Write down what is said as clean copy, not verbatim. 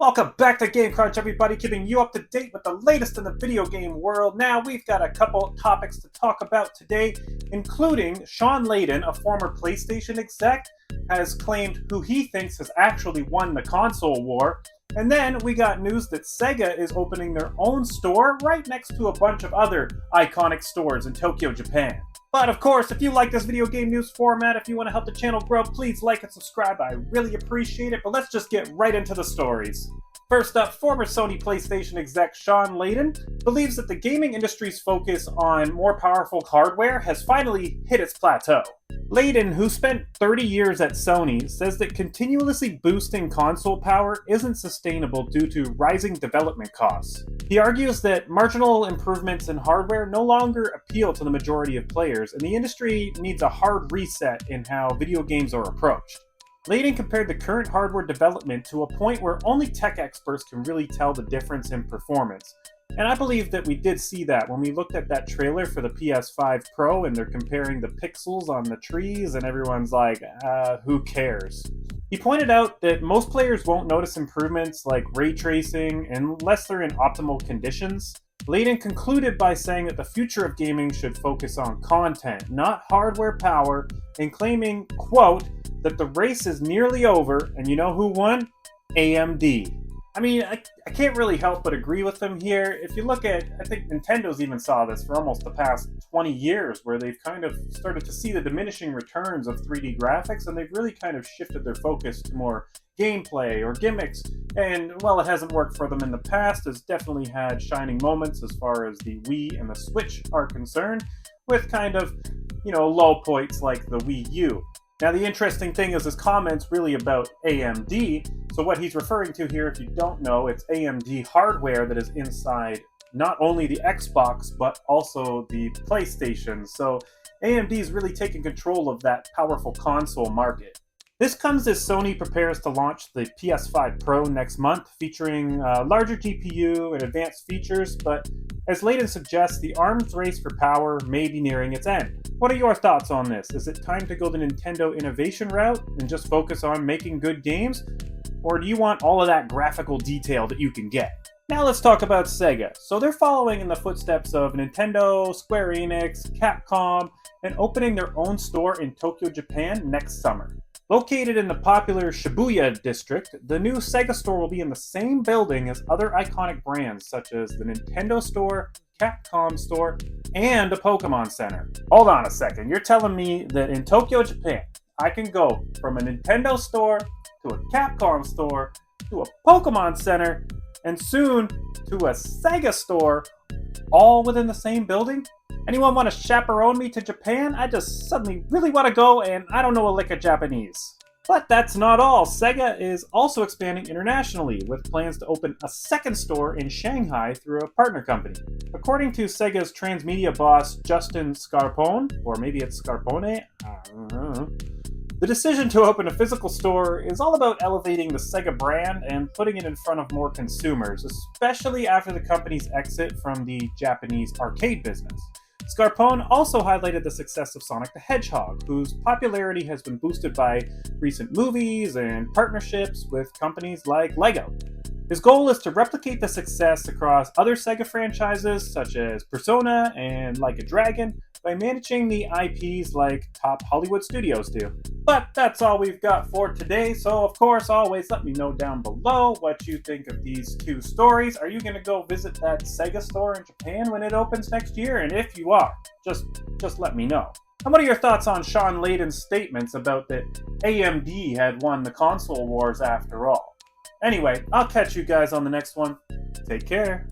Welcome back to Game Crunch, everybody, keeping you up to date with the latest in the video game world. Now, we've got a couple topics to talk about today, including Shawn Layden, a former PlayStation exec, has claimed who he thinks has actually won the console war. And then we got news that Sega is opening their own store right next to a bunch of other iconic stores in Tokyo, Japan. But of course, if you like this video game news format, if you want to help the channel grow, please like and subscribe. I really appreciate it, but let's just get right into the stories. First up, former Sony PlayStation exec Shawn Layden believes that the gaming industry's focus on more powerful hardware has finally hit its plateau. Layden, who spent 30 years at Sony, says that continuously boosting console power isn't sustainable due to rising development costs. He argues that marginal improvements in hardware no longer appeal to the majority of players, and the industry needs a hard reset in how video games are approached. Layden compared the current hardware development to a point where only tech experts can really tell the difference in performance. And I believe that we did see that when we looked at that trailer for the PS5 Pro and they're comparing the pixels on the trees and everyone's like, who cares? He pointed out that most players won't notice improvements like ray tracing unless they're in optimal conditions. Layden concluded by saying that the future of gaming should focus on content, not hardware power, and claiming, quote, that the race is nearly over, and you know who won? AMD. I mean, I can't really help but agree with them here. If you look at, I think Nintendo's even saw this for almost the past 20 years, where they've kind of started to see the diminishing returns of 3D graphics, and they've really kind of shifted their focus to more gameplay or gimmicks. And while it hasn't worked for them in the past, it's definitely had shining moments as far as the Wii and the Switch are concerned, with kind of, low points like the Wii U. Now, the interesting thing is his comments really about AMD. So what he's referring to here, if you don't know, it's AMD hardware that is inside not only the Xbox, but also the PlayStation. So AMD is really taking control of that powerful console market. This comes as Sony prepares to launch the PS5 Pro next month, featuring a larger GPU and advanced features, but as Layden suggests, the arms race for power may be nearing its end. What are your thoughts on this? Is it time to go the Nintendo innovation route and just focus on making good games? Or do you want all of that graphical detail that you can get? Now let's talk about Sega. So they're following in the footsteps of Nintendo, Square Enix, Capcom, and opening their own store in Tokyo, Japan next summer. Located in the popular Shibuya district, the new Sega Store will be in the same building as other iconic brands such as the Nintendo Store, Capcom Store, and a Pokemon Center. Hold on a second, you're telling me that in Tokyo, Japan, I can go from a Nintendo Store to a Capcom Store to a Pokemon Center and soon to a Sega Store, all within the same building? Anyone want to chaperone me to Japan? I just suddenly really want to go and I don't know a lick of Japanese. But that's not all. Sega is also expanding internationally with plans to open a second store in Shanghai through a partner company. According to Sega's transmedia boss Justin Scarpone, or maybe it's Scarpone, I don't know. The decision to open a physical store is all about elevating the Sega brand and putting it in front of more consumers, especially after the company's exit from the Japanese arcade business. Scarpone also highlighted the success of Sonic the Hedgehog, whose popularity has been boosted by recent movies and partnerships with companies like LEGO. His goal is to replicate the success across other Sega franchises such as Persona and Like a Dragon by managing the IPs like top Hollywood studios do. But that's all we've got for today, so of course always let me know down below what you think of these two stories. Are you going to go visit that Sega store in Japan when it opens next year? And if you are, just let me know. And what are your thoughts on Shawn Layden's statements about that AMD had won the console wars after all? Anyway, I'll catch you guys on the next one. Take care.